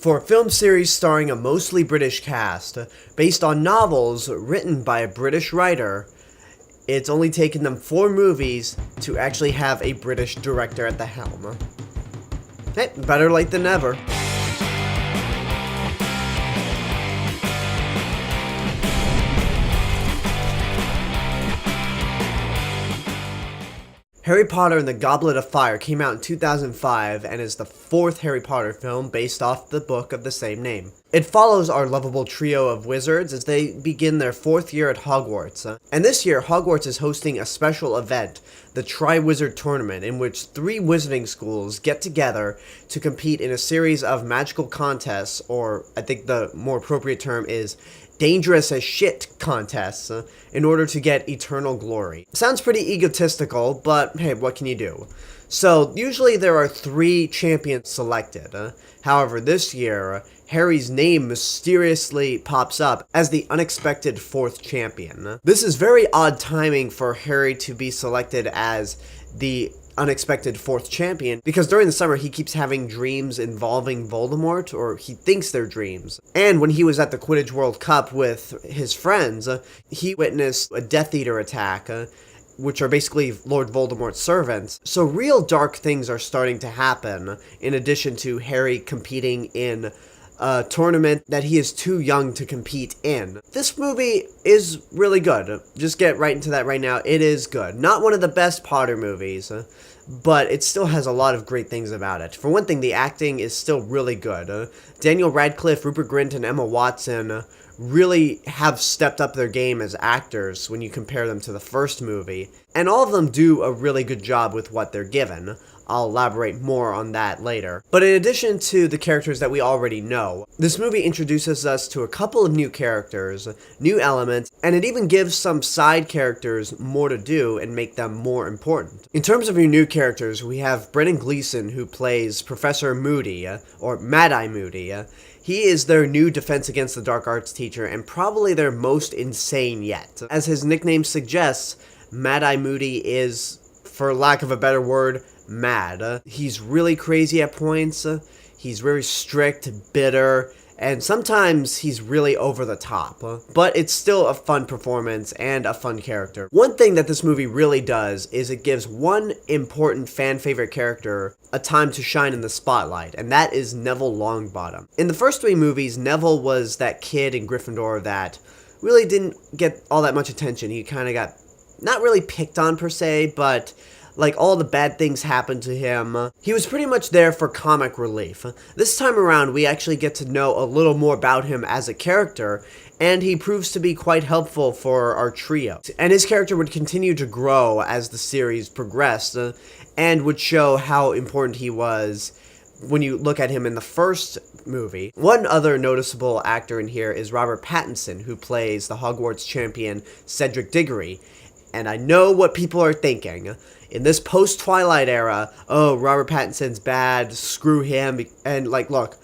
For a film series starring a mostly British cast, based on novels written by a British writer, it's only taken them 4 movies to actually have a British director at the helm. Hey, better late than never. Harry Potter and the Goblet of Fire came out in 2005 and is the 4th Harry Potter film based off the book of the same name. It follows our lovable trio of wizards as they begin their 4th year at Hogwarts. And this year, Hogwarts is hosting a special event, the Tri-Wizard Tournament, in which 3 wizarding schools get together to compete in a series of magical contests, or I think the more appropriate term is dangerous as shit contests, in order to get eternal glory. Sounds pretty egotistical, but hey, what can you do? So, usually there are 3 champions selected. However, this year, Harry's name mysteriously pops up as the unexpected 4th champion. This is very odd timing for Harry to be selected as the unexpected 4th champion, because during the summer he keeps having dreams involving Voldemort, or he thinks they're dreams. And when he was at the Quidditch World Cup with his friends, he witnessed a Death Eater attack, which are basically Lord Voldemort's servants. So real dark things are starting to happen, in addition to Harry competing in a tournament that he is too young to compete in. This movie is really good. Just get right into that right now. It is good. Not one of the best Potter movies, but it still has a lot of great things about it. For one thing, the acting is still really good. Daniel Radcliffe, Rupert Grint, and Emma Watson really have stepped up their game as actors when you compare them to the first movie, and all of them do a really good job with what they're given. I'll elaborate more on that later. But in addition to the characters that we already know, this movie introduces us to a couple of new characters, new elements, and it even gives some side characters more to do and make them more important. In terms of your new characters, we have Gleeson, who plays Professor Moody, or Mad-Eye Moody. He is their new Defense Against the Dark Arts teacher, and probably their most insane yet. As his nickname suggests, Mad-Eye Moody is, for lack of a better word, mad. He's really crazy at points, he's very strict, bitter, and sometimes he's really over the top. But it's still a fun performance and a fun character. One thing that this movie really does is it gives one important fan favorite character a time to shine in the spotlight, and that is Neville Longbottom. In the first 3 movies, Neville was that kid in Gryffindor that really didn't get all that much attention. He kind of got, not really picked on per se, but like all the bad things happened to him. He was pretty much there for comic relief. This time around, we actually get to know a little more about him as a character, and he proves to be quite helpful for our trio. And his character would continue to grow as the series progressed, and would show how important he was when you look at him in the first movie. One other noticeable actor in here is Robert Pattinson, who plays the Hogwarts champion Cedric Diggory. And I know what people are thinking. In this post-Twilight era, oh, Robert Pattinson's bad, screw him, and like, look,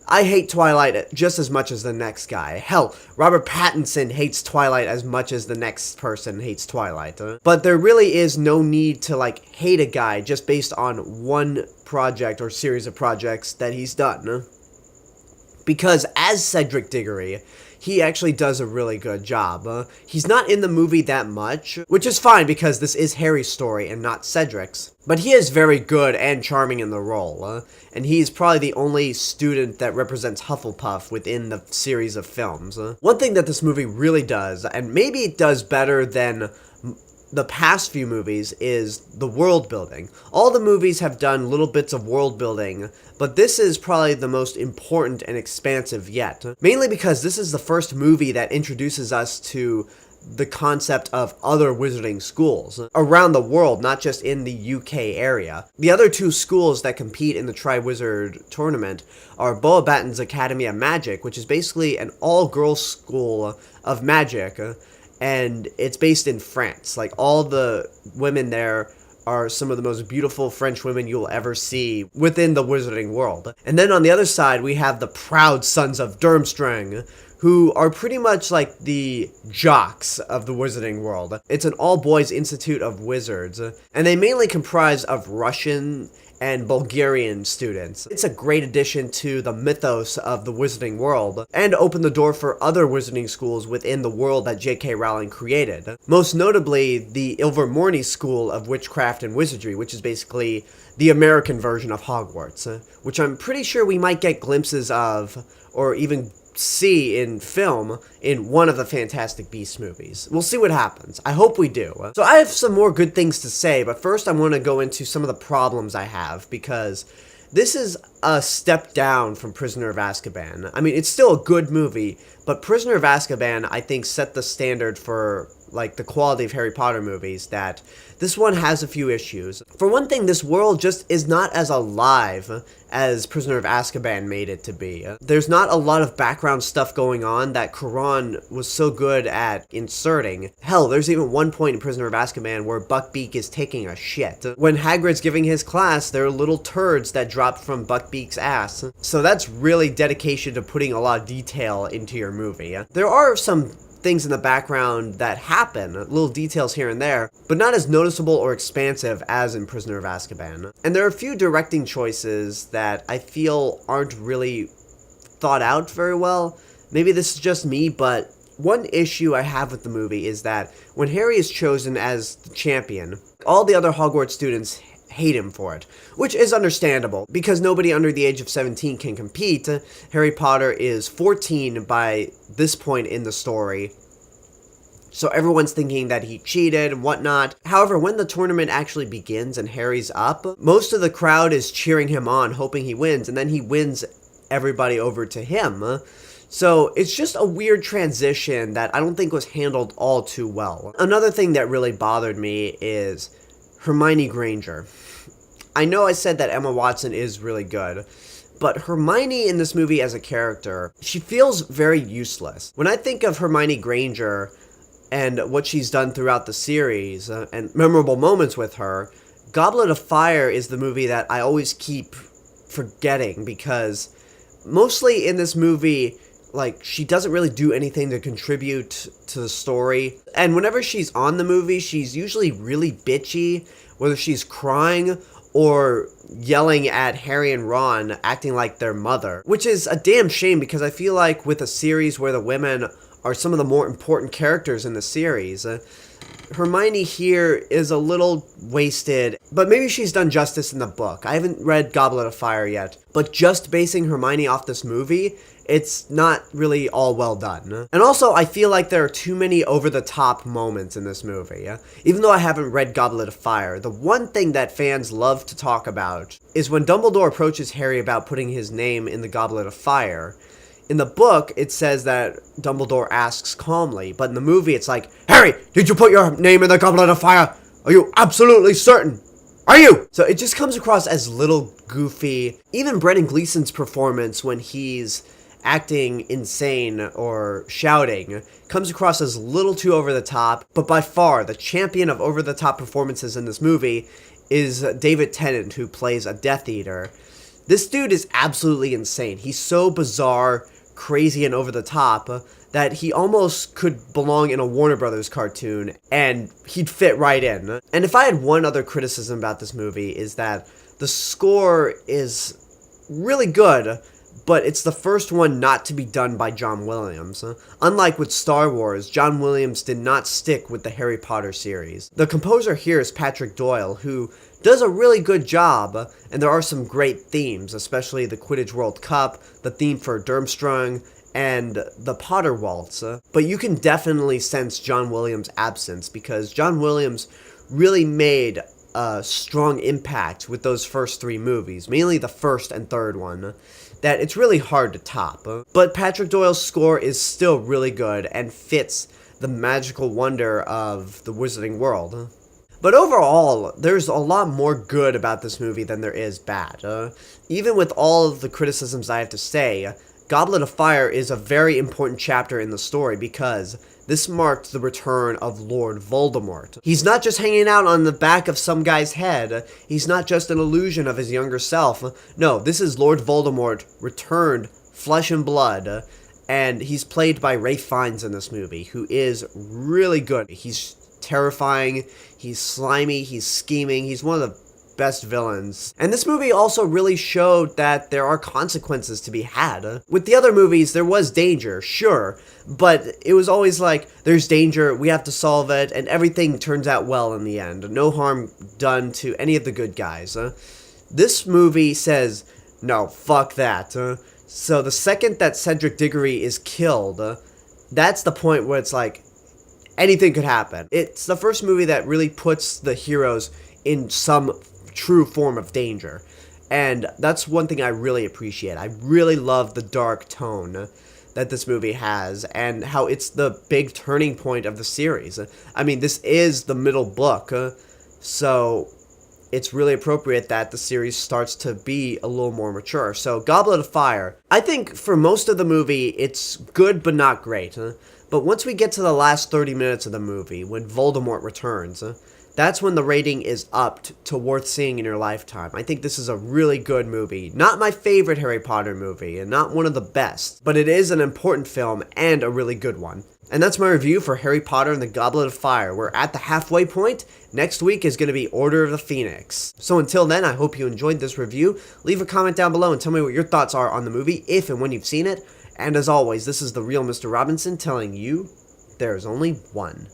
I hate Twilight just as much as the next guy. Hell, Robert Pattinson hates Twilight as much as the next person hates Twilight. But there really is no need to, like, hate a guy just based on one project or series of projects that he's done. Because as Cedric Diggory, he actually does a really good job. He's not in the movie that much, which is fine because this is Harry's story and not Cedric's. But he is very good and charming in the role, and he's probably the only student that represents Hufflepuff within the series of films. One thing that this movie really does, and maybe it does better than the past few movies, is the world building. All the movies have done little bits of world building, but this is probably the most important and expansive yet. Mainly because this is the first movie that introduces us to the concept of other wizarding schools around the world, not just in the UK area. The other 2 schools that compete in the Tri-Wizard Tournament are Boabaton's Academy of Magic, which is basically an all-girls school of magic, and it's based in France. Like, all the women there are some of the most beautiful French women you'll ever see within the wizarding world. And then on the other side, we have the proud sons of Durmstrang, who are pretty much like the jocks of the wizarding world. It's an all-boys institute of wizards, and they mainly comprise of Russian and Bulgarian students. It's a great addition to the mythos of the wizarding world, and opened the door for other wizarding schools within the world that J.K. Rowling created. Most notably, the Ilvermorny School of Witchcraft and Wizardry, which is basically the American version of Hogwarts, which I'm pretty sure we might get glimpses of, or even see in film in one of the Fantastic Beasts movies. We'll see what happens. I hope we do. So I have some more good things to say, but first I want to go into some of the problems I have, because this is a step down from Prisoner of Azkaban. I mean, it's still a good movie, but Prisoner of Azkaban, I think, set the standard for, like, the quality of Harry Potter movies, that this one has a few issues. For one thing, this world just is not as alive as Prisoner of Azkaban made it to be. There's not a lot of background stuff going on that Cuarón was so good at inserting. Hell, there's even one point in Prisoner of Azkaban where Buckbeak is taking a shit. When Hagrid's giving his class, there are little turds that drop from Buckbeak's ass. So that's really dedication to putting a lot of detail into your movie. There are some things in the background that happen, little details here and there, but not as noticeable or expansive as in Prisoner of Azkaban. And there are a few directing choices that I feel aren't really thought out very well. Maybe this is just me, but one issue I have with the movie is that when Harry is chosen as the champion, all the other Hogwarts students hate him for it, which is understandable, because nobody under the age of 17 can compete. Harry Potter is 14 by this point in the story, so everyone's thinking that he cheated and whatnot. However, when the tournament actually begins and Harry's up, most of the crowd is cheering him on, hoping he wins, and then he wins everybody over to him. So it's just a weird transition that I don't think was handled all too well. Another thing that really bothered me is Hermione Granger. I know I said that Emma Watson is really good, but Hermione in this movie as a character, she feels very useless. When I think of Hermione Granger and what she's done throughout the series, and memorable moments with her, Goblet of Fire is the movie that I always keep forgetting, because mostly in this movie, like, she doesn't really do anything to contribute to the story. And whenever she's on the movie, she's usually really bitchy, whether she's crying or yelling at Harry and Ron, acting like their mother. Which is a damn shame, because I feel like with a series where the women are some of the more important characters in the series, Hermione here is a little wasted, but maybe she's done justice in the book. I haven't read Goblet of Fire yet, but just basing Hermione off this movie, it's not really all well done. And also, I feel like there are too many over-the-top moments in this movie. Even though I haven't read Goblet of Fire, the one thing that fans love to talk about is when Dumbledore approaches Harry about putting his name in the Goblet of Fire. In the book, it says that Dumbledore asks calmly, but in the movie, it's like, "Harry, did you put your name in the Goblet of Fire? Are you absolutely certain? Are you?" So it just comes across as little goofy. Even Brendan Gleeson's performance when he's acting insane or shouting comes across as little too over the top, but by far the champion of over the top performances in this movie is David Tennant, who plays a Death Eater. This dude is absolutely insane. He's so bizarre, crazy, and over the top that he almost could belong in a Warner Brothers cartoon, and he'd fit right in. And if I had one other criticism about this movie, is that the score is really good, but it's the first one not to be done by John Williams. Unlike with Star Wars, John Williams did not stick with the Harry Potter series. The composer here is Patrick Doyle, who does a really good job, and there are some great themes, especially the Quidditch World Cup, the theme for Durmstrang, and the Potter Waltz. But you can definitely sense John Williams' absence, because John Williams really made a strong impact with those first three movies, mainly the first and third one, that it's really hard to top. But Patrick Doyle's score is still really good and fits the magical wonder of the wizarding world. But overall, there's a lot more good about this movie than there is bad. Even with all of the criticisms I have to say, Goblet of Fire is a very important chapter in the story, because this marked the return of Lord Voldemort. He's not just hanging out on the back of some guy's head. He's not just an illusion of his younger self. No, this is Lord Voldemort returned, flesh and blood, and he's played by Ralph Fiennes in this movie, who is really good. He's terrifying, he's slimy, he's scheming, he's one of the best villains. And this movie also really showed that there are consequences to be had. With the other movies, there was danger, sure, but it was always like, there's danger, we have to solve it, and everything turns out well in the end. No harm done to any of the good guys. This movie says, no, fuck that. So the second that Cedric Diggory is killed, that's the point where it's like, anything could happen. It's the first movie that really puts the heroes in some true form of danger. And that's one thing I really appreciate. I really love the dark tone that this movie has and how it's the big turning point of the series. I mean, this is the middle book, so it's really appropriate that the series starts to be a little more mature. So, Goblet of Fire. I think for most of the movie, it's good but not great. But once we get to the last 30 minutes of the movie, when Voldemort returns, that's when the rating is upped to worth seeing in your lifetime. I think this is a really good movie. Not my favorite Harry Potter movie, and not one of the best, but it is an important film and a really good one. And that's my review for Harry Potter and the Goblet of Fire. We're at the halfway point. Next week is going to be Order of the Phoenix. So until then, I hope you enjoyed this review. Leave a comment down below and tell me what your thoughts are on the movie, if and when you've seen it. And as always, this is the real Mr. Robinson telling you, there is only one.